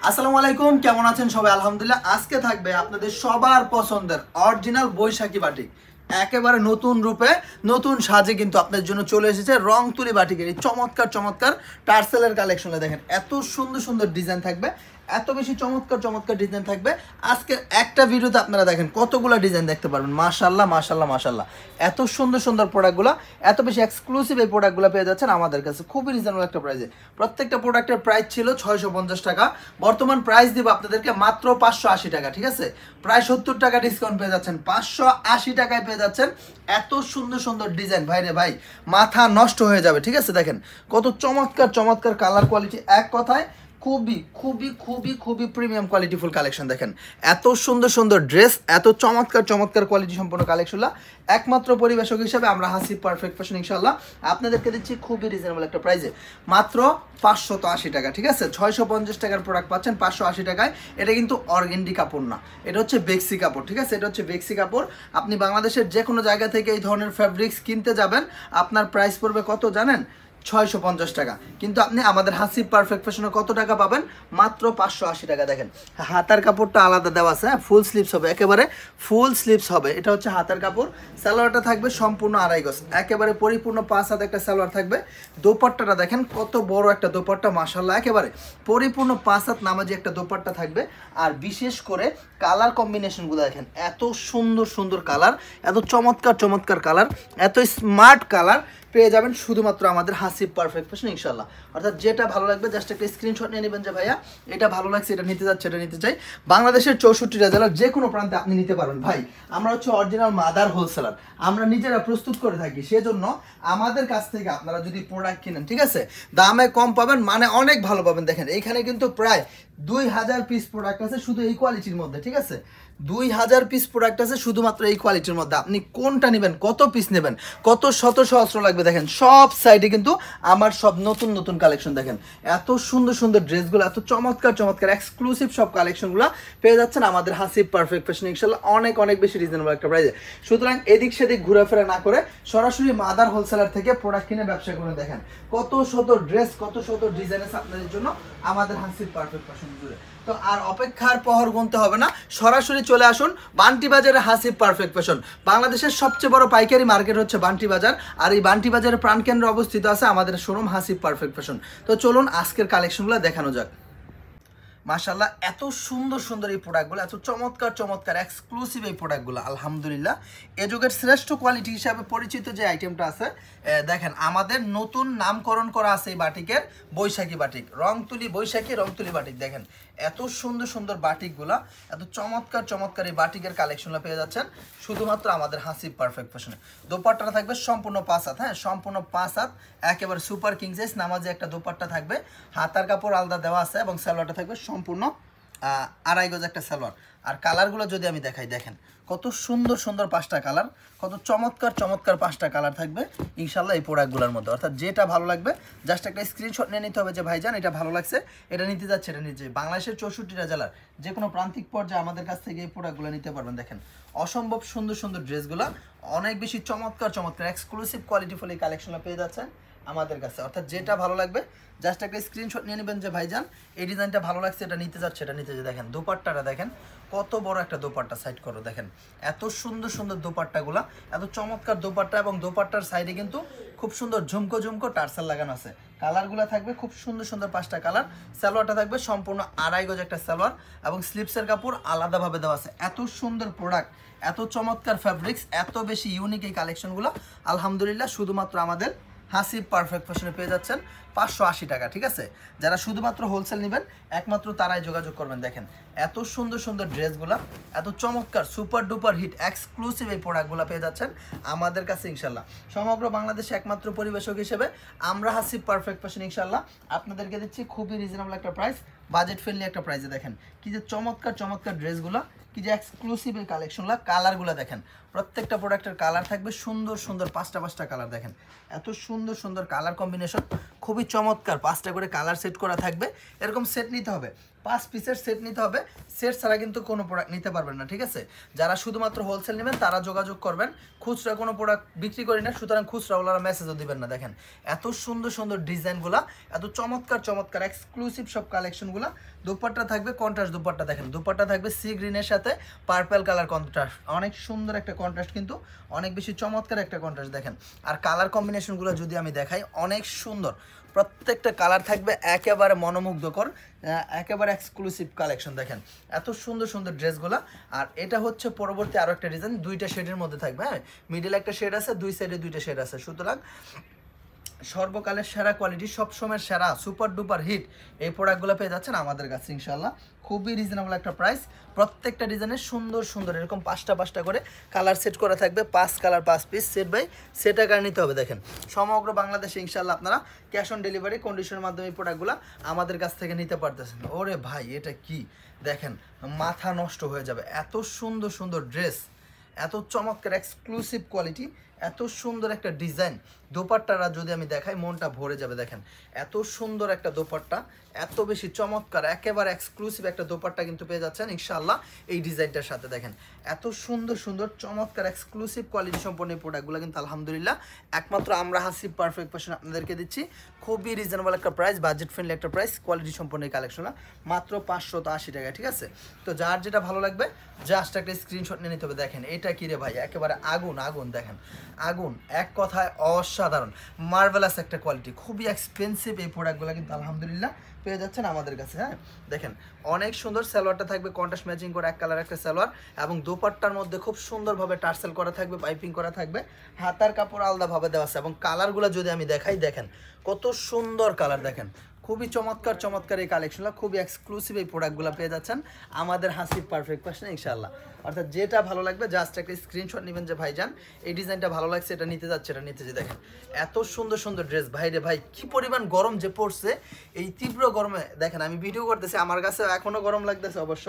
আসসালামু আলাইকুম, কেমন আছেন সবাই? আলহামদুলিল্লাহ। আজকে থাকবে আপনাদের সবার পছন্দের অরিজিনাল বৈশাখী বাটিক, একেবারে নতুন রূপে নতুন সাজে কিন্তু আপনাদের জন্য চলে এসেছে রং তুলি বাটিকের এই চমৎকার চমৎকার টার্সেলের কালেকশনে। দেখেন এত সুন্দর সুন্দর ডিজাইন থাকবে, এত বেশি চমৎকার চমৎকার ডিজাইন থাকবে। আজকে একটা ভিডিওতে আপনারা দেখেন কতগুলো ডিজাইন দেখতে পারবেন। মাশাল্লাহ মাশাল্লাহ মাশাল্লাহ, এত সুন্দর সুন্দর প্রোডাক্টগুলো, এত বেশি এক্সক্লুসিভ এই প্রোডাক্টগুলো পেয়ে যাচ্ছেন আমাদের কাছে খুবই রিজনেবল একটা প্রাইসে। প্রত্যেকটা প্রোডাক্টের প্রাইস ছিল 650 টাকা, বর্তমান প্রাইস দিব আপনাদেরকে মাত্র 580 টাকা। ঠিক আছে, প্রায় 70 টাকা ডিসকাউন্ট পেয়ে যাচ্ছেন, 580 টাকায় পেয়ে যাচ্ছেন এত সুন্দর সুন্দর ডিজাইন। ভাই রে ভাই, মাথা নষ্ট হয়ে যাবে। ঠিক আছে, দেখেন কত চমৎকার চমৎকার কালার কোয়ালিটি, এক কথায় খুবই খুবই খুবই খুবই প্রিমিয়াম কোয়ালিটিফুল কালেকশন। দেখেন এত সুন্দর সুন্দর ড্রেস, এত চমৎকার চমৎকার কোয়ালিটি সম্পন্ন কালেকশনগুলো একমাত্র পরিবেশক হিসাবে আমরা হাসিব পারফেক্ট ফ্যাশন ইনশাল্লাহ আপনাদেরকে দিচ্ছি খুবই রিজনেবল একটা প্রাইসে, মাত্র 580 টাকা। ঠিক আছে, 650 টাকার প্রোডাক্ট পাচ্ছেন 580 টাকায়। এটা কিন্তু অর্গেন্ডি কাপড় না, এটা হচ্ছে বেক্সি কাপড়। ঠিক আছে, এটা হচ্ছে বেক্সি কাপড়। আপনি বাংলাদেশের যে কোনো জায়গা থেকে এই ধরনের ফ্যাব্রিক্স কিনতে যাবেন, আপনার প্রাইস পড়বে কত জানেন? 650 টাকা। কিন্তু আপনি আমাদের হাসিব পারফেক্ট ফ্যাশনে কত টাকা পাবেন? মাত্র 580 টাকা। দেখেন হাতার কাপড়টা আলাদা দেওয়া আছে, ফুল স্লিভস হবে, একেবারে ফুল স্লিভস হবে। এটা হচ্ছে হাতার কাপড়। সালোয়ারটা থাকবে সম্পূর্ণ আড়াই গজ, একেবারে পরিপূর্ণ 5 হাত একটা সালোয়ার থাকবে। দোপাট্টাটা দেখেন কত বড় একটা দোপাট্টা, মাশাআল্লাহ একেবারে পরিপূর্ণ 5 হাত নামাজি একটা দোপাট্টা থাকবে। আর বিশেষ করে কালার কম্বিনেশনগুলো দেখেন, এত সুন্দর সুন্দর কালার, এত চমৎকার চমৎকার কালার, এত স্মার্ট কালার পেয়ে যাবেন শুধুমাত্র আমাদের হাসিব পারফেক্ট ফ্যাশন ইনশাল্লাহ। অর্থাৎ যেটা ভালো লাগবে জাস্ট একটা স্ক্রিনশট নিয়ে নেবেন যে ভাইয়া এটা ভালো লাগছে, এটা নিতে যাচ্ছে, এটা নিতে চাই। বাংলাদেশের 64টা জেলার যে কোনো প্রান্তে আপনি নিতে পারবেন। ভাই আমরা হচ্ছে অরিজিনাল মাদার হোলসেলার, আমরা নিজেরা প্রস্তুত করে থাকি। সেজন্য আমাদের কাছ থেকে আপনারা যদি প্রোডাক্ট কিনেন, ঠিক আছে, দামে কম পাবেন, মানে অনেক ভালো পাবেন। দেখেন এইখানে কিন্তু প্রায় 2000 পিস প্রোডাক্ট আছে শুধু এই কোয়ালিটির মধ্যে। ঠিক আছে, 2000 পিস প্রোডাক্ট আছে শুধুমাত্র এই কোয়ালিটির মধ্যে। আপনি কোনটা নেবেন, কত পিস নেবেন, কত শত সহস্র লাগবে, দেখেন সব সাইডে কিন্তু আমার সব নতুন নতুন কালেকশন। দেখেন এত সুন্দর সুন্দর ড্রেসগুলো, এত চমৎকার চমৎকার এক্সক্লুসিভ সব কালেকশনগুলো পেয়ে যাচ্ছেন আমাদের হাসিব পারফেক্ট ফ্যাশন ইনশাল্লাহ অনেক অনেক বেশি রিজনেবল একটা প্রাইসে। সুতরাং এদিক সেদিক ঘোরাফেরা না করে সরাসরি মাদার হোলসেলার থেকে প্রোডাক্ট কিনে ব্যবসা করে দেখেন কত শত ড্রেস, কত শত ডিজাইন আছে আপনাদের জন্য আমাদের হাসিব পারফেক্ট ফ্যাশন জুড়ে। তো আর অপেক্ষার প্রহর গুনতে হবে না, সরাসরি চলে আসুন বান্টি বাজারে হাসিব পারফেক্ট ফ্যাশন। বাংলাদেশের সবচেয়ে বড় পাইকারি মার্কেট হচ্ছে বান্টি বাজার, আর এই বান্টি বাজারের প্রাণকেন্দ্রে অবস্থিত আছে আমাদের শোরুম হাসিব পারফেক্ট ফ্যাশন। তো চলুন আজকের কালেকশনগুলো দেখানো যাক। মাশাআল্লাহ এত সুন্দর সুন্দর এই প্রোডাক্টগুলো, এত চমৎকার চমৎকার এক্সক্লুসিভ এই প্রোডাক্টগুলো আলহামদুলিল্লাহ এ যুগের শ্রেষ্ঠ কোয়ালিটি হিসাবে পরিচিত যে আইটেমটা আছে। দেখেন আমাদের নতুন নামকরণ করা আছে এই বাটিকের, বৈশাখী বাটিক, রং তুলি বৈশাখী রং তুলি বাটিক। দেখেন এত সুন্দর সুন্দর বাটিকগুলো, এত চমৎকার চমৎকার এই বাটিকের কালেকশনগুলো পেয়ে যাচ্ছেন শুধুমাত্র আমাদের হাসিব পারফেক্ট ফ্যাশনে। দোপাট্টাটা থাকবে সম্পূর্ণ 5 হাত, হ্যাঁ সম্পূর্ণ 5 হাত, একেবারে সুপার কিং সাইজ নামাজে একটা দোপাট্টা থাকবে। হাতার কাপড় আলাদা দেওয়া আছে এবং সালোয়ারটা থাকবে সম্পূর্ণ আড়াই গজ একটা সালোয়ার। আর কালারগুলো যদি আমি দেখাই, দেখেন কত সুন্দর সুন্দর 5টা কালার, কত চমৎকার চমৎকার 5টা কালার থাকবে ইনশাল্লাহ এই প্রোডাক্টগুলোর মধ্যে। অর্থাৎ যেটা ভালো লাগবে জাস্ট একটা স্ক্রিনশট নিয়ে নিতে হবে যে ভাইজান এটা ভালো লাগছে, এটা নিতে যাচ্ছে, এটা নিতে। বাংলাদেশের 64টা জেলার যে কোনো প্রান্তিক পর্যায়ে আমাদের কাছ থেকে এই প্রোডাক্টগুলো নিতে পারবেন। দেখেন অসম্ভব সুন্দর সুন্দর ড্রেসগুলো, অনেক বেশি চমৎকার চমৎকার এক্সক্লুসিভ কোয়ালিটিফুল এই কালেকশনগুলো পেয়ে যাচ্ছেন আমাদের কাছে। অর্থাৎ যেটা ভালো লাগবে জাস্ট একটা স্ক্রিনশট নিয়ে নেবেন যে ভাইজান এই ডিজাইনটা ভালো লাগছে, এটা নিতে যাচ্ছে, এটা নিতে। দেখেন দোপাট্টাটা দেখেন কত বড় একটা দোপাট্টা, সাইড করো দেখেন এত সুন্দর সুন্দর দোপাট্টাগুলা, এত চমৎকার দোপাট্টা এবং দোপাট্টার সাইডে কিন্তু খুব সুন্দর ঝুমকো ঝুমকো টার্সেল লাগানো আছে। কালারগুলো থাকবে খুব সুন্দর সুন্দর 5টা কালার। সালোয়ারটা থাকবে সম্পূর্ণ আড়াই গজ একটা সালোয়ার এবং স্লিপসের কাপড় আলাদাভাবে দেওয়া আছে। এত সুন্দর প্রোডাক্ট, এত চমৎকার ফ্যাব্রিক্স, এত বেশি ইউনিক এই কালেকশনগুলো আলহামদুলিল্লাহ শুধুমাত্র আমাদের হাসিব পারফেক্ট ফ্যাশনে পেয়ে যাচ্ছেন 580 টাকা। ঠিক আছে, যারা শুধুমাত্র হোলসেল নেবেন একমাত্র তারাই যোগাযোগ করবেন। দেখেন এত সুন্দর সুন্দর ড্রেসগুলো, এত চমৎকার সুপার ডুপার হিট এক্সক্লুসিভ এই প্রোডাক্টগুলো পেয়ে যাচ্ছেন আমাদের কাছে ইনশাল্লাহ। সমগ্র বাংলাদেশে একমাত্র পরিবেশক হিসেবে আমরা হাসিব পারফেক্ট ফ্যাশন ইনশাল্লাহ আপনাদেরকে দিচ্ছি খুবই রিজনেবল একটা প্রাইস, বাজেট ফ্রেন্ডলি একটা প্রাইসে। দেখেন কি যে চমৎকার চমৎকার ড্রেসগুলো, কি কি যে এক্সক্লুসিভ এই কালেকশনগুলো, কালারগুলো দেখেন, প্রত্যেকটা প্রোডাক্টের কালার থাকবে সুন্দর সুন্দর, পাঁচটা কালার দেখেন, এত সুন্দর সুন্দর কালার কম্বিনেশন, খুবই চমৎকার। 5টা করে কালার সেট করা থাকবে, এরকম সেট নিতে হবে, 5 পিসের সেট নিতে হবে, সেট ছাড়া কিন্তু কোনো প্রোডাক্ট নিতে পারবেন না, ঠিক আছে? যারা শুধুমাত্র হোলসেল নেবেন তারা যোগাযোগ করবেন, খুচরা কোনো প্রোডাক্ট বিক্রি করি না, সুতরাং খুচরাওয়ালারা মেসেজও দিবেন না। দেখেন এত সুন্দর সুন্দর ডিজাইনগুলা, এত চমৎকার চমৎকার এক্সক্লুসিভ সব কালেকশনগুলা। দুপাট্টা থাকবে কন্ট্রাস্ট দুপাট্টা, দেখেন দুপাট্টা থাকবে সি গ্রিনের সাথে পার্পল কালার কন্ট্রাস্ট, অনেক সুন্দর একটা কন্ট্রাস্ট, কিন্তু অনেক বেশি চমৎকার একটা কন্ট্রাস্ট দেখেন। আর কালার কম্বিনেশনগুলো যদি আমি দেখাই, অনেক সুন্দর, প্রত্যেকটা কালার থাকবে একেবারে মনোমুগ্ধকর, একেবারে এক্সক্লুসিভ কালেকশন দেখেন, এত সুন্দর সুন্দর ড্রেসগুলো। আর এটা হচ্ছে পরবর্তী আরও একটা ডিজাইন, 2টা শেডের মধ্যে থাকবে, হ্যাঁ, মিডিলে একটা শেড আছে, 2 সাইডে 2টা শেড আছে, সুতরাং সর্বকালের সেরা কোয়ালিটি, সবসময়ের সেরা সুপার ডুপার হিট এই প্রোডাক্টগুলো পেয়ে যাচ্ছেন আমাদের কাছে ইনশাল্লাহ, খুবই রিজনেবল একটা প্রাইস। প্রত্যেকটা ডিজাইনের সুন্দর সুন্দর এরকম 5টা করে কালার সেট করা থাকবে, 5 colour 5 piece set by set আকারে নিতে হবে। দেখেন সমগ্র বাংলাদেশে ইনশাল্লাহ আপনারা ক্যাশ অন ডেলিভারি কন্ডিশনের মাধ্যমে এই প্রোডাক্টগুলো আমাদের কাছ থেকে নিতে পারতেছেন। ওরে ভাই এটা কি দেখেন, মাথা নষ্ট হয়ে যাবে, এত সুন্দর সুন্দর ড্রেস, এত চমৎকার এক্সক্লুসিভ কোয়ালিটি, এত সুন্দর একটা ডিজাইন। দোপাট্টারা যদি আমি দেখাই মনটা ভরে যাবে, দেখেন এত সুন্দর একটা দোপাট্টা, এত বেশি চমৎকার, একেবারে এক্সক্লুসিভ একটা দোপাট্টা কিন্তু পেয়ে যাচ্ছেন ইনশাআল্লাহ এই ডিজাইনটার সাথে। দেখেন এত সুন্দর সুন্দর চমৎকার এক্সক্লুসিভ কোয়ালিটি সম্পন্ন এই প্রোডাক্টগুলো কিন্তু আলহামদুলিল্লাহ একমাত্র আমরা হাসিব পারফেক্ট ফ্যাশন আপনাদেরকে দিচ্ছি, খুবই রিজনেবল একটা প্রাইস, বাজেট ফ্রেন্ডলি একটা প্রাইস, কোয়ালিটি সম্পন্ন এই কালেকশনটা মাত্র 580 টাকা, ঠিক আছে? তো যার যেটা ভালো লাগবে জাস্ট একটা স্ক্রিনশট নিয়ে নিতে হবে। দেখেন এটা কি রে ভাই, একেবারে আগুন আগুন, দেখেন আগুন, এক কথায় অসাধারণ মার্ভেলাস একটা কোয়ালিটি, খুবই এক্সপেন্সিভ এই প্রোডাক্টগুলো কিন্তু আলহামদুলিল্লাহ পেয়ে যাচ্ছেন আমাদের কাছে। হ্যাঁ দেখেন অনেক সুন্দর, সালোয়ারটা থাকবে কন্ট্রাস্ট ম্যাচিং করে এক কালার একটা সালোয়ার, এবং দোপাট্টার মধ্যে খুব সুন্দরভাবে টার্সেল করা থাকবে, পাইপিং করা থাকবে, হাতার কাপড় আলাদাভাবে দেওয়া আছে, এবং কালারগুলো যদি আমি দেখাই, দেখেন কত সুন্দর কালার, দেখেন খুবই চমৎকার চমৎকার এই কালেকশনগুলো, খুবই এক্সক্লুসিভ এই প্রোডাক্টগুলো পেয়ে যাচ্ছেন আমাদের হাসিব পারফেক্ট ফ্যাশনে ইনশাআল্লাহ। অর্থাৎ যেটা ভালো লাগবে জাস্ট একটা স্ক্রিনশট নেবেন যে ভাইজান এই ডিজাইনটা ভালো লাগছে, এটা নিতে যাচ্ছে, এটা নিতে যে। দেখেন এত সুন্দর সুন্দর ড্রেস, ভাই রে ভাই কি পরিমাণ গরম যে পড়ছে, এই তীব্র গরমে দেখেন আমি ভিডিও করতেছি, আমার কাছে এখনও গরম লাগতেছে অবশ্য,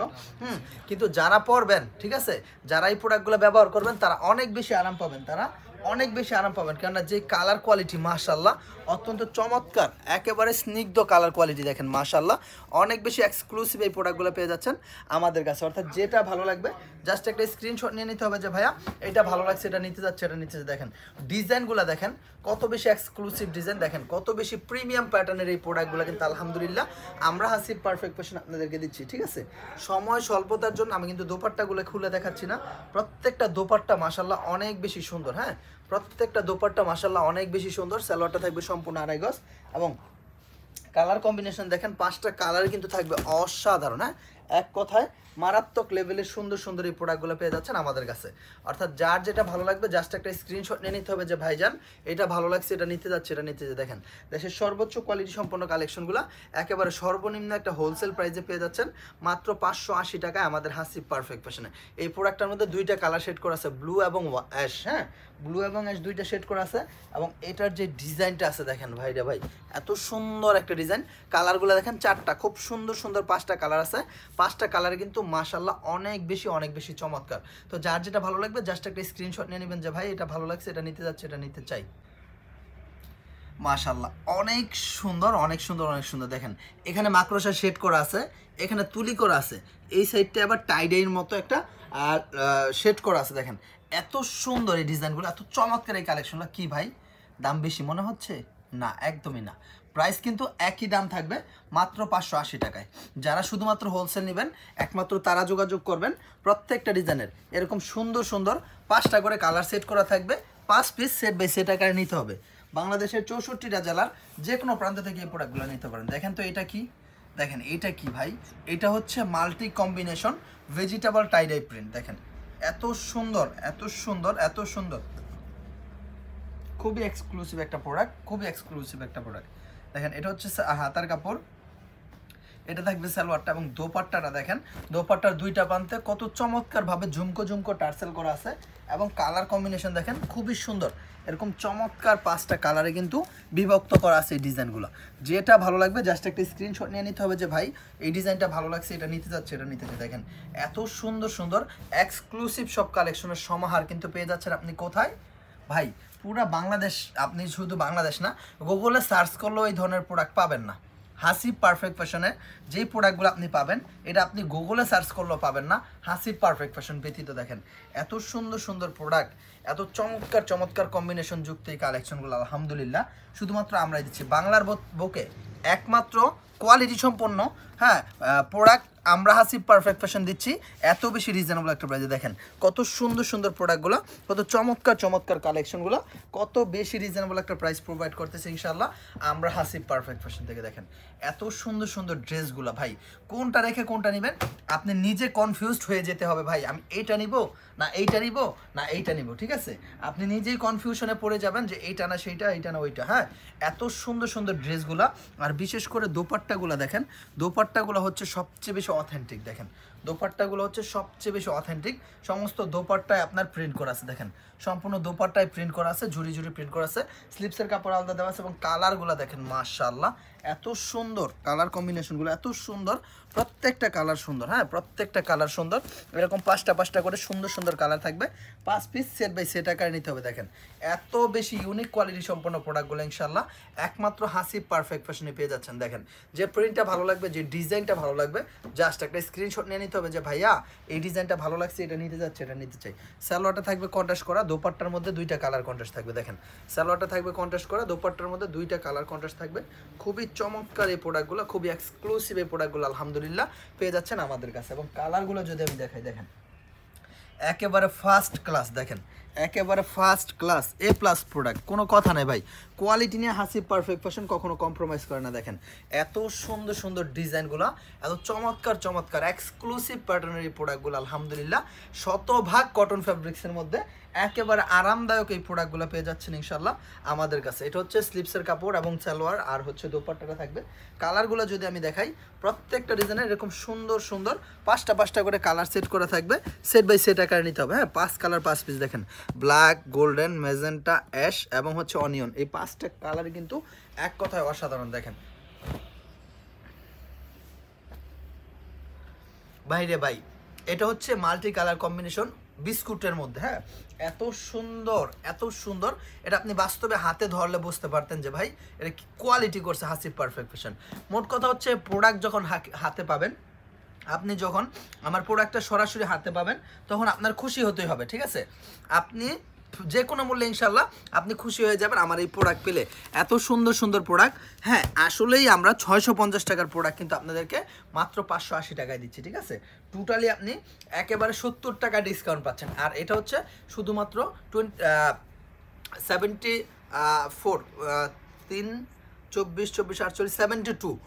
কিন্তু যারা পরবেন, ঠিক আছে, যারা এই প্রোডাক্টগুলো ব্যবহার করবেন তারা অনেক বেশি আরাম পাবেন, তারা অনেক বেশি আরাম পাবেন, কেননা যে কালার কোয়ালিটি মাশাআল্লাহ অত্যন্ত চমৎকার, একেবারে স্নিগ্ধ কালার কোয়ালিটি, দেখেন মাশাআল্লাহ অনেক বেশি এক্সক্লুসিভ এই প্রোডাক্টগুলো পেয়ে যাচ্ছেন আমাদের কাছে। অর্থাৎ যেটা ভালো লাগবে জাস্ট একটা স্ক্রিনশট নিয়ে নিতে হবে যে ভাইয়া এটা ভালো লাগছে, এটা নিতে যাচ্ছে, এটা নিতে যাচ্ছে। দেখেন ডিজাইনগুলো দেখেন কত বেশি এক্সক্লুসিভ ডিজাইন, দেখেন কত বেশি প্রিমিয়াম প্যাটার্নের এই প্রোডাক্টগুলো কিন্তু আলহামদুলিল্লাহ আমরা হাসিব পারফেক্ট ফ্যাশন আপনাদেরকে দিচ্ছি, ঠিক আছে? সময় স্বল্পতার জন্য আমি কিন্তু দোপাট্টাগুলো খুলে দেখাচ্ছি না, প্রত্যেকটা দোপাট্টা মাশাআল্লাহ অনেক বেশি সুন্দর, হ্যাঁ প্রত্যেকটা দোপাট্টা মাশাআল্লাহ অনেক বেশি সুন্দর। সালোয়ারটা থাকবে সম্পূর্ণ আড়াই গজ, এবং কালার কম্বিনেশন দেখেন 5টা কালার কিন্তু থাকবে অসাধারণ, হ্যাঁ এক কথায় মারাত্মক লেভেলের সুন্দর সুন্দর এই প্রোডাক্টগুলো পেয়ে যাচ্ছেন আমাদের কাছে। অর্থাৎ যার যেটা ভালো লাগবে জাস্ট একটা স্ক্রিনশট নিয়ে নিতে হবে যে ভাইজান এটা ভালো লাগছে, এটা নিতে যাচ্ছে, এটা নিতে যে। দেখেন দেশের সর্বোচ্চ কোয়ালিটি সম্পন্ন কালেকশনগুলো একেবারে সর্বনিম্ন একটা হোলসেল প্রাইসে পেয়ে যাচ্ছেন মাত্র 580 টাকায় আমাদের হাসিব পারফেক্ট ফ্যাশনে। এই প্রোডাক্টটার মধ্যে 2টা কালার শেড করা আছে, ব্লু এবং অ্যাশ, হ্যাঁ ব্লু এবং অ্যাশ 2টা শেড করা আছে, এবং এটার যে ডিজাইনটা আছে দেখেন ভাই রে ভাই এত সুন্দর একটা ডিজাইন, কালারগুলো দেখেন 4টা খুব সুন্দর সুন্দর, 5টা কালার আছে, 5টা কালার কিন্তু মাশাআল্লাহ অনেক বেশি চমৎকার। তো যার যেটা ভালো লাগবে জাস্ট একটা স্ক্রিনশট নিয়ে নেবেন যে ভাই এটা ভালো লাগছে, এটা নিতে যাচ্ছে, এটা নিতে চাই। মাশাআল্লাহ অনেক সুন্দর অনেক সুন্দর অনেক সুন্দর, দেখেন এখানে মাকড়সা শেড করা আছে, এখানে তুলি করা আছে, এই সাইডটা আবার টাইডাইয়ের মতো একটা শেড করা আছে। দেখেন এত সুন্দর এই ডিজাইনগুলো, এত চমৎকার এই কালেকশনগুলো। কি ভাই দাম বেশি মনে হচ্ছে? না একদমই না, প্রাইস কিন্তু একই দাম থাকবে মাত্র 580 টাকায়। যারা শুধুমাত্র হোলসেল নেবেন একমাত্র তারা যোগাযোগ করবেন। প্রত্যেকটা ডিজাইনের এরকম সুন্দর সুন্দর 5টা করে কালার সেট করা থাকবে, 5 পিস সেট বাই সেট আকারে নিতে হবে। বাংলাদেশের 64টা জেলার যে কোনো প্রান্ত থেকে এই প্রোডাক্টগুলো নিতে পারেন। দেখেন তো এটা কি, দেখেন এটা কি ভাই, এটা হচ্ছে multi combination vegetable tie-dye print. দেখেন এত সুন্দর এত সুন্দর এত সুন্দর, খুবই এক্সক্লুসিভ একটা প্রোডাক্ট, খুবই এক্সক্লুসিভ একটা প্রোডাক্ট। দেখেন এটা হচ্ছে হাতার কাপড়, এটা থাকবে সালোয়ারটা, এবং দোপাট্টাটা দেখেন দোপাট্টার 2টা প্রান্তে কত চমৎকারভাবে ঝুমকো ঝুমকো টার্সেল করা আছে, এবং কালার কম্বিনেশন দেখেন খুবই সুন্দর, এরকম চমৎকার 5টা কালারে কিন্তু বিভক্ত করা আছে এই ডিজাইনগুলো। যেটা ভালো লাগবে জাস্ট একটা স্ক্রিনশট নিয়ে নিতে হবে যে ভাই এই ডিজাইনটা ভালো লাগছে, এটা নিতে যাচ্ছে, এটা নিতে যাচ্ছে। দেখেন এত সুন্দর সুন্দর এক্সক্লুসিভ সব কালেকশনের সমাহার কিন্তু পেয়ে যাচ্ছেন আপনি কোথায় ভাই? পুরা বাংলাদেশ। আপনি শুধু বাংলাদেশ না, গুগলে সার্চ করলেও এই ধরনের প্রোডাক্ট পাবেন না। হাসিব পারফেক্ট ফ্যাশনের যেই প্রোডাক্টগুলো আপনি পাবেন এটা আপনি গুগলে সার্চ করলেও পাবেন না হাসিব পারফেক্ট ফ্যাশন ব্যতীত। দেখেন এত সুন্দর সুন্দর প্রোডাক্ট, এত চমৎকার চমৎকার কম্বিনেশন যুক্ত এই কালেকশনগুলো আলহামদুলিল্লাহ শুধুমাত্র আমরাই দিচ্ছি বাংলার বুকে একমাত্র কোয়ালিটি সম্পন্ন প্রোডাক্ট আমরা হাসিব পারফেক্ট ফ্যাশন দিচ্ছি এত বেশি রিজনেবল একটা প্রাইসে। দেখেন কত সুন্দর সুন্দর প্রোডাক্টগুলো, কত চমৎকার চমৎকার কালেকশনগুলো, কত বেশি রিজনেবল একটা প্রাইস প্রোভাইড করতেছে ইনশাল্লাহ আমরা হাসিব পারফেক্ট ফ্যাশন থেকে। দেখেন এত সুন্দর সুন্দর ড্রেসগুলো ভাই, কোনটা রেখে কোনটা নেবেন আপনি নিজে কনফিউজড হয়ে যেতে হবে ভাই, আমি এইটা নিব না এইটা নিব না এইটা নিব, ঠিক আছে? আপনি নিজেই কনফিউশনে পড়ে যাবেন যে এইটা না সেইটা, এইটা না ওইটা। হ্যাঁ, এত সুন্দর সুন্দর ড্রেসগুলো, আর বিশেষ করে দোপাট্টাগুলো দেখেন, দোপাট্টাগুলো হচ্ছে সবচেয়ে বেশি অথেন্টিক। দেখেন দোপাট্টাগুলো হচ্ছে সবচেয়ে বেশি অথেন্টিক, সমস্ত দোপাট্টায় আপনার প্রিন্ট করা আছে। দেখেন সম্পূর্ণ দোপাট্টায় প্রিন্ট করা আছে, ঝুরি ঝুরি প্রিন্ট করা আছে, স্লিপসের কাপড় আলাদা দেওয়া আছে এবং কালারগুলো দেখেন মাশাআল্লাহ এত সুন্দর কালার কম্বিনেশনগুলো, এত সুন্দর, প্রত্যেকটা কালার সুন্দর। হ্যাঁ, প্রত্যেকটা কালার সুন্দর, এরকম 5টা করে সুন্দর সুন্দর কালার থাকবে। 5 পিস সেট বাই সেট আকারে নিতে হবে। দেখেন এত বেশি ইউনিক কোয়ালিটি সম্পন্ন প্রোডাক্টগুলো ইনশাল্লাহ একমাত্র হাসিব পারফেক্ট ফ্যাশনে পেয়ে যাচ্ছেন। দেখেন যে প্রিন্টটা ভালো লাগবে, যে ডিজাইনটা ভালো লাগবে, জাস্ট একটা স্ক্রিনশট নিয়ে নিতে হবে যে ভাইয়া এই ডিজাইনটা ভালো লাগছে, এটা নিতে যাচ্ছে, এটা নিতে চাই। সালোয়ারটা থাকবে কন্ট্রাস্ট করা, দোপাট্টার মধ্যে 2টা কালার কন্ট্রাস্ট থাকবে। দেখেন সালোয়ারটা থাকবে কন্ট্রাস্ট করা, দোপাট্টার মধ্যে 2টা কালার কন্ট্রাস্ট থাকবে। খুবই চমৎকার এই প্রোডাক্টগুলো, খুবই এক্সক্লুসিভ এই প্রোডাক্টগুলো আলহামদুলিল্লাহ পেয়ে যাচ্ছেন আমাদের কাছে। এবং কালারগুলো যদি আমি দেখাই, দেখেন একেবারে ফার্স্ট ক্লাস। দেখেন একেবারে ফার্স্ট ক্লাস A+ প্রোডাক্ট, কোনো কথা নেই ভাই। কোয়ালিটি নিয়ে হাসিব পারফেক্ট ফ্যাশন কখনো কম্প্রোমাইজ করে না। দেখেন এত সুন্দর সুন্দর ডিজাইনগুলো, এত চমৎকার চমৎকার এক্সক্লুসিভ প্যাটার্নের এই প্রোডাক্টগুলো আলহামদুলিল্লাহ 100% কটন ফ্যাব্রিক্সের মধ্যে একেবারে আরামদায়ক এই প্রোডাক্টগুলো পেয়ে যাচ্ছেন ইনশাল্লাহ আমাদের কাছে। এটা হচ্ছে স্লিপসের কাপড় এবং সালোয়ার, আর হচ্ছে দোপাট্টাটা থাকবে। কালারগুলো যদি আমি দেখাই, প্রত্যেকটা ডিজাইনের এরকম সুন্দর সুন্দর 5টা করে কালার সেট করা থাকবে, সেট বাই সেট আকারে নিতে হবে। হ্যাঁ, 5 কালার 5 পিস। দেখেন ব্ল্যাক, গোল্ডেন, মেজেন্টা, অ্যাশ এবং হচ্ছে অনিয়ন, এই 5টা কালার কিন্তু এক কথায় অসাধারণ। দেখেন বাইরে ভাই, এটা হচ্ছে মাল্টি কালার কম্বিনেশন বিস্কুটের মধ্যে। হ্যাঁ, এত সুন্দর এত সুন্দর, এটা আপনি বাস্তবে হাতে ধরলে বুঝতে পারতেন যে ভাই এটা কি কোয়ালিটি করছে হাসিব পারফেক্ট ফ্যাশন। মোট কথা হচ্ছে প্রোডাক্ট যখন হাতে পাবেন, আপনি যখন আমার প্রোডাক্টটা সরাসরি হাতে পাবেন তখন আপনার খুশি হতেই হবে, ঠিক আছে? আপনি যে কোনো মূল্যে ইনশাল্লাহ আপনি খুশি হয়ে যাবেন আমার এই প্রোডাক্ট পেলে। এত সুন্দর সুন্দর প্রোডাক্ট। হ্যাঁ, আসলেই আমরা 650 টাকার প্রোডাক্ট কিন্তু আপনাদেরকে মাত্র 580 টাকায় দিচ্ছি, ঠিক আছে? টোটালি আপনি একেবারে 70 টাকা ডিসকাউন্ট পাচ্ছেন। আর এটা হচ্ছে শুধুমাত্র 74 3 24 24 48 72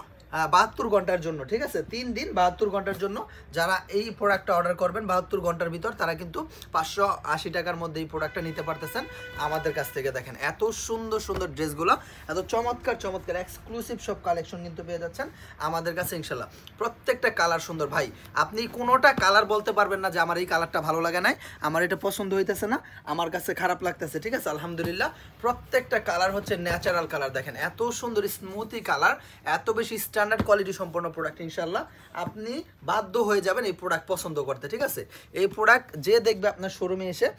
72 ঘন্টার জন্য, ঠিক আছে? 3 দিন 72 ঘন্টার জন্য যারা এই প্রোডাক্টটা অর্ডার করবেন 72 ঘন্টার ভিতর, তারা কিন্তু 580 টাকার মধ্যে এই প্রোডাক্টটা নিতে পারতেছেন আমাদের কাছ থেকে। দেখেন এত সুন্দর সুন্দর ড্রেসগুলো, এত চমৎকার চমৎকার এক্সক্লুসিভ সব কালেকশন কিন্তু পেয়ে যাচ্ছেন আমাদের কাছে ইনশাল্লাহ। প্রত্যেকটা কালার সুন্দর ভাই, আপনি কোনোটা কালার বলতে পারবেন না যে আমার এই কালারটা ভালো লাগে নাই, আমার এটা পছন্দ হইতেছে না, আমার কাছে খারাপ লাগতেছে, ঠিক আছে? আলহামদুলিল্লাহ প্রত্যেকটা কালার হচ্ছে ন্যাচারাল কালার। দেখেন এত সুন্দর স্মুথি কালার, এত বেশি স্ট্যান্ডার্ড কোয়ালিটি সম্পন্ন প্রোডাক্ট ইনশাল্লাহ আপনি বাধ্য হয়ে যাবেন এই প্রোডাক্ট পছন্দ করতে, ঠিক আছে? এই প্রোডাক্ট যে দেখবে আপনার শোরুমে এসে,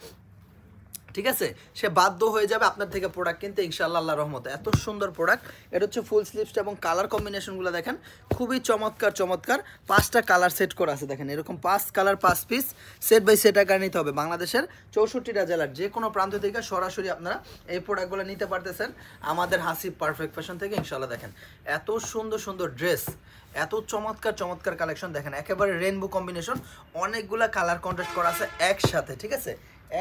ঠিক আছে, সে বাধ্য হয়ে যাবে আপনার থেকে প্রোডাক্ট কিনতে ইনশাআল্লাহ আল্লাহর রহমতে। এত সুন্দর প্রোডাক্ট। এটা হচ্ছে ফুল স্লিভসটা এবং কালার কম্বিনেশনগুলো দেখেন খুবই চমৎকার চমৎকার। 5টা কালার সেট করা আছে। দেখেন এরকম 5 colour 5 piece set by set আকারে নিতে হবে। বাংলাদেশের 64টা জেলার যে কোনো প্রান্ত থেকে সরাসরি আপনারা এই প্রোডাক্টগুলো নিতে পারতেছেন আমাদের হাসিব পারফেক্ট ফ্যাশন থেকে ইনশাআল্লাহ। দেখেন এত সুন্দর সুন্দর ড্রেস, এত চমৎকার চমৎকার কালেকশন। দেখেন একেবারে রেনবো কম্বিনেশন, অনেকগুলা কালার কন্ট্রাস্ট করা আছে একসাথে, ঠিক আছে?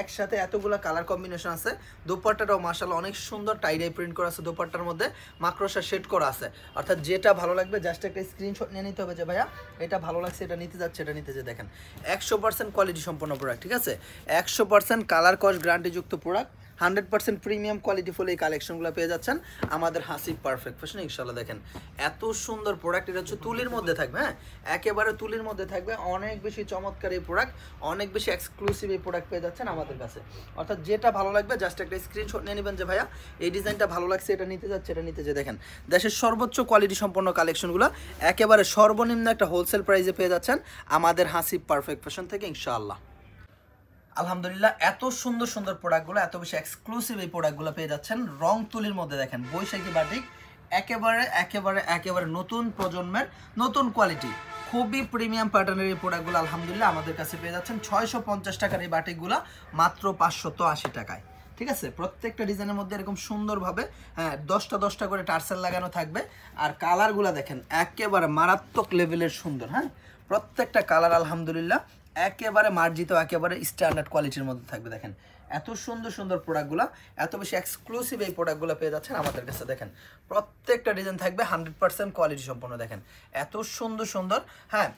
একসাথে এতগুলো কালার কম্বিনেশন আছে। দোপাট্টাটাও মাশাআল্লাহ অনেক সুন্দর টাইডাই প্রিন্ট করা আছে, দোপাট্টার মধ্যে মাকড়সা শেড করা আছে। অর্থাৎ যেটা ভালো লাগবে জাস্ট একটা স্ক্রিনশট নিয়ে নিতে হবে যে ভাইয়া এটা ভালো লাগছে, এটা নিতে যাচ্ছে, এটা নিতে যে। দেখেন 100% কোয়ালিটি সম্পন্ন প্রোডাক্ট, ঠিক আছে? 100% কালার কস্ট গ্যারান্টিযুক্ত প্রোডাক্ট 100% প্রিমিয়াম কোয়ালিটি ফুল এই কালেকশনগুলো পেয়ে যাচ্ছেন আমাদের হাসিব পারফেক্ট ফ্যাশন। ইনশাআল্লাহ দেখেন এত সুন্দর প্রোডাক্ট, এটা হচ্ছে তুলির মধ্যে থাকবে, হ্যাঁ একেবারে তুলির মধ্যে থাকবে, অনেক বেশি চমৎকার এই প্রোডাক্ট, অনেক বেশি এক্সক্লুসিভ এই প্রোডাক্ট পেয়ে যাচ্ছেন আমাদের কাছে। অর্থাৎ যেটা ভালো লাগবে জাস্ট একটা স্ক্রিনশট নিয়ে নেবেন যে ভাইয়া এই ডিজাইনটা ভালো লাগছে, এটা নিতে যাচ্ছে, এটা নিতে যে দেখেন দেশের সর্বোচ্চ কোয়ালিটি সম্পন্ন কালেকশনগুলো একেবারে সর্বনিম্ন একটা হোলসেল প্রাইসে পেয়ে যাচ্ছেন আমাদের হাসিব পারফেক্ট ফ্যাশন থেকে ইনশাআল্লাহ। আলহামদুলিল্লাহ এত সুন্দর সুন্দর প্রোডাক্টগুলো, এত বেশি এক্সক্লুসিভ এই প্রোডাক্টগুলো পেয়ে যাচ্ছেন রং তুলির মধ্যে। দেখেন বৈশাখী বাটিক, একেবারে একেবারে একেবারে নতুন প্রজন্মের নতুন কোয়ালিটি, খুবই প্রিমিয়াম প্যাটার্নের এই প্রোডাক্টগুলো আলহামদুলিল্লাহ আমাদের কাছে পেয়ে যাচ্ছেন 650 টাকার এই বাটিকগুলো মাত্র 580 টাকায়। ঠিক আছে, প্রত্যেকটা ডিজাইনের মধ্যে এরকম সুন্দরভাবে হ্যাঁ 10টা করে টার্সেল লাগানো থাকবে। আর কালারগুলো দেখেন একেবারে মারাত্মক লেভেলের সুন্দর, হ্যাঁ প্রত্যেকটা কালার আলহামদুলিল্লাহ একেবারে মার্জিত, একেবারে স্ট্যান্ডার্ড কোয়ালিটির মধ্যে থাকবে। দেখেন এত সুন্দর সুন্দর প্রোডাক্টগুলো, এত বেশি এক্সক্লুসিভ এই প্রোডাক্টগুলো পেয়ে যাচ্ছেন আমাদের কাছে। দেখেন প্রত্যেকটা ডিজাইন থাকবে 100% কোয়ালিটি সম্পন্ন। দেখেন এত সুন্দর সুন্দর হ্যাঁ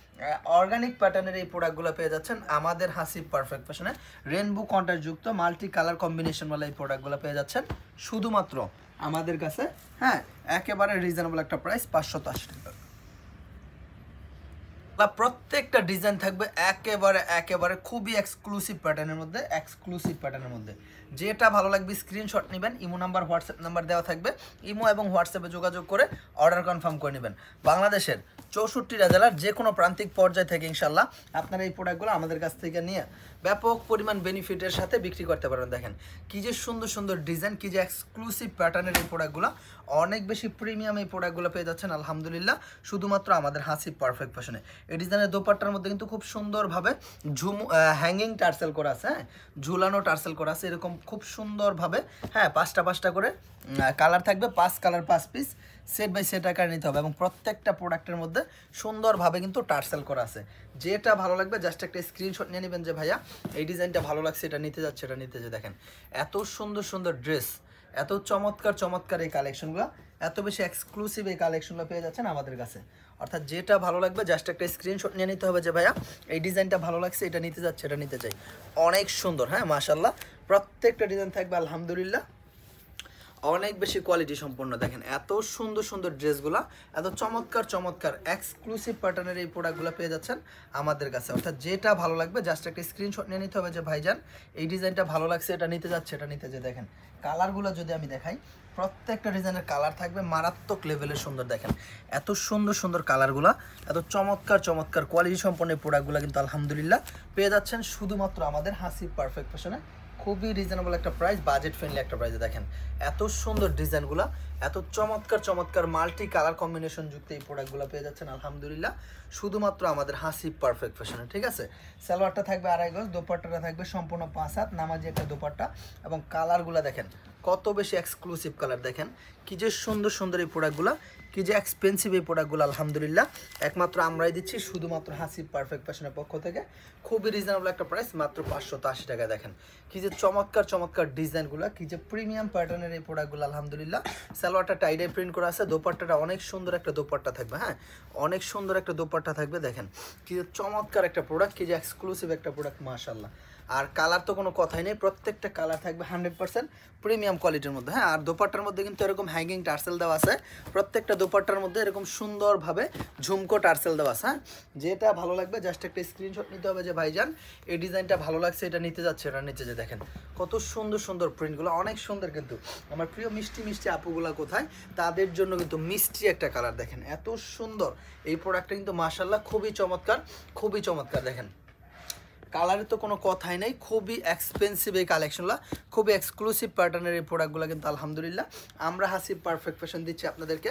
অর্গানিক প্যাটার্নের এই প্রোডাক্টগুলো পেয়ে যাচ্ছেন আমাদের হাসিব পারফেক্ট ফ্যাশনে। রেনবো কন্ট্রাস্ট যুক্ত মাল্টি কালার কম্বিনেশনওয়ালা এই প্রোডাক্টগুলো পেয়ে যাচ্ছেন শুধুমাত্র আমাদের কাছে, হ্যাঁ একেবারে রিজনেবল একটা প্রাইস 580 টাকা। প্রত্যেকটা ডিজাইন থাকবে একেবারে একেবারে খুবই এক্সক্লুসিভ প্যাটার্নের মধ্যে, এক্সক্লুসিভ প্যাটার্নের মধ্যে। যেটা ভালো লাগবে স্ক্রিনশট নেবেন, ইমো নাম্বার হোয়াটসঅ্যাপ নাম্বার দেওয়া থাকবে, ইমো এবং হোয়াটসঅ্যাপে যোগাযোগ করে অর্ডার কনফার্ম করে নেবেন। বাংলাদেশের 64টা জেলার যে কোনো প্রান্তিক পর্যায় থেকে ইনশাল্লাহ আপনারা এই প্রোডাক্টগুলো আমাদের কাছ থেকে নিয়ে ব্যাপক পরিমাণ বেনিফিটের সাথে বিক্রি করতে পারবেন। দেখেন কী যে সুন্দর সুন্দর ডিজাইন, কী যে এক্সক্লুসিভ প্যাটার্নের এই প্রোডাক্টগুলো, অনেক বেশি প্রিমিয়াম এই প্রোডাক্টগুলো পেয়ে যাচ্ছেন আলহামদুলিল্লাহ শুধুমাত্র আমাদের হাসিব পারফেক্ট ফ্যাশনে। এই ডিজাইনের দোপাট্টার মধ্যে কিন্তু খুব সুন্দরভাবে হ্যাঙ্গিং টার্সেল করা আছে, হ্যাঁ ঝুলানো টার্সেল করা আছে, এরকম খুব সুন্দরভাবে হ্যাঁ 5টা করে কালার থাকবে, 5 colour 5 piece set by set আকারে নিতে হবে এবং প্রত্যেকটা প্রোডাক্টের মধ্যে সুন্দরভাবে কিন্তু টার্সেল করা আছে। যেটা ভালো লাগবে জাস্ট একটা স্ক্রিনশট নিয়ে নেবেন যে ভাইয়া এই ডিজাইনটা ভালো লাগছে, এটা নিতে যাচ্ছে, এটা নিতে যে দেখেন এত সুন্দর সুন্দর ড্রেস, এত চমৎকার চমৎকার এই কালেকশনগুলো, এত বেশি এক্সক্লুসিভ এই কালেকশনগুলো পেয়ে যাচ্ছেন আমাদের কাছে। অর্থাৎ যেটা ভালো লাগবে জাস্ট একটা স্ক্রিনশট নিয়ে নিতে হবে যে ভাইয়া এই ডিজাইনটা ভালো লাগছে, এটা নিতে যাচ্ছে, এটা নিতে চাই। অনেক সুন্দর, হ্যাঁ মাশাআল্লাহ প্রত্যেকটা ডিজাইন থাকবে আলহামদুলিল্লাহ অনেক বেশি কোয়ালিটি সম্পন্ন। দেখেন এত সুন্দর সুন্দর ড্রেসগুলো, এত চমৎকার চমৎকার এক্সক্লুসিভ প্যাটার্নের এই প্রোডাক্টগুলো পেয়ে যাচ্ছেন আমাদের কাছে। অর্থাৎ যেটা ভালো লাগবে জাস্ট একটা স্ক্রিনশট নিয়ে নিতে হবে যে ভাইজান এই ডিজাইনটা ভালো লাগছে, এটা নিতে যাচ্ছে, এটা নিতে যে দেখেন কালারগুলো যদি আমি দেখাই প্রত্যেকটা ডিজাইনের কালার থাকবে মারাত্মক লেভেলের সুন্দর। দেখেন এত সুন্দর সুন্দর কালারগুলো, এত চমৎকার চমৎকার কোয়ালিটি সম্পন্ন এই প্রোডাক্টগুলো কিন্তু আলহামদুলিল্লাহ পেয়ে যাচ্ছেন শুধুমাত্র আমাদের হাসিব পারফেক্ট ফ্যাশনে। খুবই রিজনেবল একটা প্রাইস, বাজেট ফ্রেন্ডলি একটা প্রাইসে। দেখেন এত সুন্দর ডিজাইনগুলো, এত চমৎকার চমৎকার মাল্টি কালার কম্বিনেশন যুক্ত এই প্রোডাক্টগুলো পেয়ে যাচ্ছেন আলহামদুলিল্লাহ শুধুমাত্র আমাদের হাসিব পারফেক্ট ফ্যাশনে। ঠিক আছে, সালোয়ারটা থাকবে 2.5 গজ, দোপাট্টাটা থাকবে সম্পূর্ণ 5 হাত নামাজি একটা দোপাট্টা এবং কালারগুলো দেখেন কত বেশি এক্সক্লুসিভ কালার। দেখেন কি যে সুন্দর সুন্দর এই প্রোডাক্টগুলো, কি যে এক্সপেন্সিভ এই প্রোডাক্টগুলো আলহামদুলিল্লাহ একমাত্র আমরাই দিচ্ছি শুধুমাত্র হাসিব পারফেক্ট ফ্যাশনের পক্ষ থেকে। খুবই রিজনেবল একটা প্রাইস মাত্র 580 টাকা। দেখেন কি যে চমৎকার চমৎকার ডিজাইনগুলো, কি যে প্রিমিয়াম প্যাটার্নের এই প্রোডাক্টগুলো আলহামদুলিল্লাহ। সালোয়ারটা টাইডাই প্রিন্ট করা আছে, দোপাট্টাটা অনেক সুন্দর একটা দোপাট্টা থাকবে, হ্যাঁ অনেক সুন্দর একটা দোপাট্টা থাকবে। দেখেন কি যে চমৎকার একটা প্রোডাক্ট, কি যে এক্সক্লুসিভ একটা প্রোডাক্ট মাশাআল্লাহ। আর কালার তো কোনো কথাই নেই, প্রত্যেকটা কালার থাকবে 100% প্রিমিয়াম কোয়ালিটির মধ্যে, হ্যাঁ আর দোপাট্টার মধ্যে কিন্তু এরকম হ্যাঙ্গিং টার্সেল দেওয়া আছে, প্রত্যেকটা দোপাট্টার মধ্যে এরকম সুন্দরভাবে ঝুমকো টার্সেল দেওয়া আছে। হ্যাঁ যেটা ভালো লাগবে জাস্ট একটা স্ক্রিনশট নিতে হবে যে ভাইজান এই ডিজাইনটা ভালো লাগছে, এটা নিতে যাচ্ছে, এটা নিতে যে দেখেন কত সুন্দর সুন্দর প্রিন্টগুলো, অনেক সুন্দর। কিন্তু আমার প্রিয় মিষ্টি মিষ্টি আপুগুলা কোথায়, তাদের জন্য কিন্তু মিষ্টি একটা কালার। দেখেন এত সুন্দর এই প্রোডাক্টটা কিন্তু মাশাআল্লাহ খুবই চমৎকার, খুবই চমৎকার। দেখেন কালারের তো কোনো কথাই নেই, খুবই এক্সপেন্সিভ এই কালেকশনগুলো, খুবই এক্সক্লুসিভ প্যাটার্নের এই প্রোডাক্টগুলো কিন্তু আলহামদুলিল্লাহ আমরা হাসিব পারফেক্ট ফ্যাশন দিচ্ছি আপনাদেরকে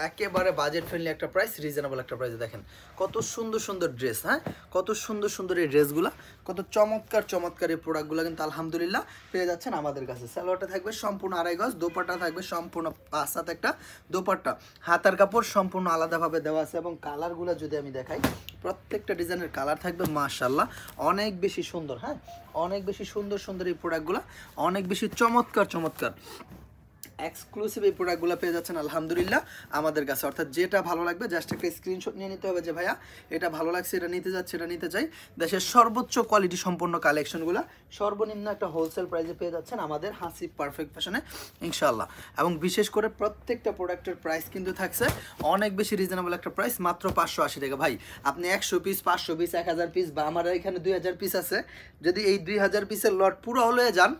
একেবারে বাজেট ফ্রেন্ডলি একটা প্রাইস, রিজনেবল একটা প্রাইসে। দেখেন কত সুন্দর সুন্দর ড্রেস, হ্যাঁ কত সুন্দর সুন্দর এই ড্রেসগুলো, কত চমৎকার চমৎকার এই প্রোডাক্টগুলো কিন্তু আলহামদুলিল্লাহ পেয়ে যাচ্ছেন আমাদের কাছে। সালোয়ারটা থাকবে সম্পূর্ণ 2.5 গজ, দোপাট্টা থাকবে সম্পূর্ণ 5 হাত একটা দোপাট্টা, হাতার কাপড় সম্পূর্ণ আলাদাভাবে দেওয়া আছে এবং কালারগুলো যদি আমি দেখাই প্রত্যেকটা ডিজাইনের কালার থাকবে মাশাআল্লাহ অনেক বেশি সুন্দর, হ্যাঁ অনেক বেশি সুন্দর সুন্দর এই প্রোডাক্টগুলো, অনেক বেশি চমৎকার চমৎকার এক্সক্লুসিভ এই প্রোডাক্টগুলো পেয়ে যাচ্ছেন আলহামদুলিল্লাহ আমাদের কাছে। অর্থাৎ যেটা ভালো লাগবে জাস্ট একটা স্ক্রিনশট নিয়ে নিতে হবে যে ভাইয়া এটা ভালো লাগছে, এটা নিতে যাচ্ছে, এটা নিতে চাই। দেশের সর্বোচ্চ কোয়ালিটি সম্পন্ন কালেকশনগুলো সর্বনিম্ন একটা হোলসেল প্রাইসে পেয়ে যাচ্ছেন আমাদের হাসিব পারফেক্ট ফ্যাশনে ইনশাআল্লাহ। এবং বিশেষ করে প্রত্যেকটা প্রোডাক্টের প্রাইস কিন্তু থাকছে অনেক বেশি রিজনেবল একটা প্রাইস, মাত্র 580 টাকা। ভাই আপনি 100 পিস, 500 পিস, 1000 পিস বা আমার এখানে 2000 পিস আছে, যদি এই 2000 পিসের লট পুরো হলে যান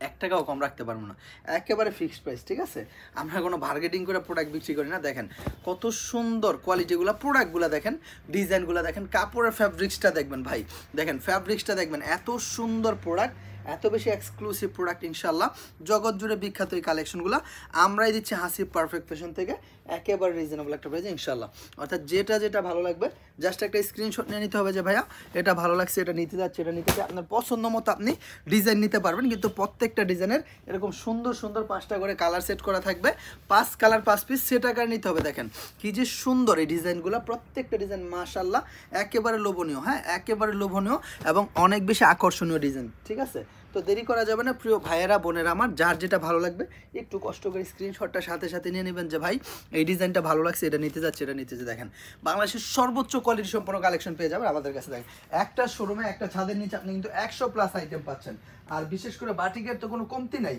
1 টাকাও কম রাখতে পারবো না, একেবারে ফিক্সড প্রাইস, ঠিক আছে? আমরা কোনো বার্গেটিং করে প্রোডাক্ট বিক্রি করি না। দেখেন কত সুন্দর কোয়ালিটিগুলো, প্রোডাক্টগুলো দেখেন, ডিজাইনগুলো দেখেন, কাপড়ের ফ্যাব্রিক্সটা দেখবেন ভাই, দেখেন ফ্যাব্রিক্সটা দেখবেন, এত সুন্দর প্রোডাক্ট, এত বেশি এক্সক্লুসিভ প্রোডাক্ট ইনশাআল্লাহ। জগৎ জুড়ে বিখ্যাত এই কালেকশনগুলো আমরাই দিচ্ছি হাসিব পারফেক্ট ফ্যাশন থেকে একেবারে রিজনেবল একটা প্রাইসে ইনশাআল্লাহ। অর্থাৎ যেটা যেটা ভালো লাগবে জাস্ট একটা স্ক্রিনশট নিয়ে নিতে হবে যে ভাইয়া এটা ভালো লাগছে, এটা নিতে যাচ্ছে, এটা নিতে চাই। আপনার পছন্দ মতো আপনি ডিজাইন নিতে পারবেন, কিন্তু প্রত্যেকটা ডিজাইনের এরকম সুন্দর সুন্দর 5টা করে কালার সেট করা থাকবে, 5 কালার 5 পিস সেট আকারে নিতে হবে। দেখেন কি যে সুন্দর এই ডিজাইনগুলো, প্রত্যেকটা ডিজাইন মাশাআল্লাহ একেবারে লোভনীয়, হ্যাঁ একেবারে লোভনীয় এবং অনেক বেশি আকর্ষণীয় ডিজাইন, ঠিক আছে? তো দেরি করা যাবে না প্রিয় ভাইয়েরা বোনেরা আমার, যার যেটা ভালো লাগবে একটু কষ্ট করে স্ক্রিনশটটা সাথে সাথে নিয়ে নেবেন যে ভাই এই ডিজাইনটা ভালো লাগছে, এটা নিতে যাচ্ছে, এটা নিতে যাচ্ছে। দেখেন বাংলাদেশের সর্বোচ্চ কোয়ালিটি সম্পন্ন কালেকশন পেয়ে যাবেন আমাদের কাছে। দেখেন একটা শোরুমে একটা ছাদের নিচে আপনি কিন্তু 100+ আইটেম পাচ্ছেন। আর বিশেষ করে বাটিকের তো কোনো কমতি নাই,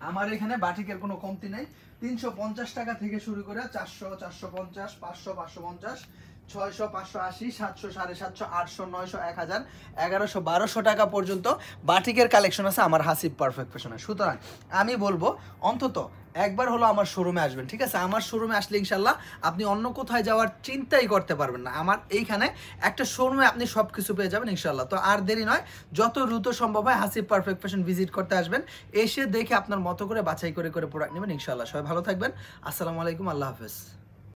আমার এখানে বাটিকের কোনো কমতি নাই। 350 টাকা থেকে শুরু করে 400, 450, 500, 550, 600, 580, 700, 750, 800, 900, 1000, 1100, 1200 টাকা পর্যন্ত বাটিকের কালেকশন আছে আমার হাসিব পারফেক্ট ফ্যাশনে। সুতরাং আমি বলবো অন্তত একবার হলো আমার শোরুমে আসবেন, ঠিক আছে? আমার শোরুমে আসলে ইনশাল্লাহ আপনি অন্য কোথায় যাওয়ার চিন্তাই করতে পারবেন না। আমার এইখানে একটা শোরুমে আপনি সব কিছু পেয়ে যাবেন ইনশাল্লাহ। তো আর দেরি নয়, যত দ্রুত সম্ভব হয় হাসিব পারফেক্ট ফ্যাশন ভিজিট করতে আসবেন, এসে দেখে আপনার মতো করে বাছাই করে করে প্রোডাক্ট নেবেন ইনশাল্লাহ। সবাই ভালো থাকবেন, আসসালামু আলাইকুম, আল্লাহ হাফেজ।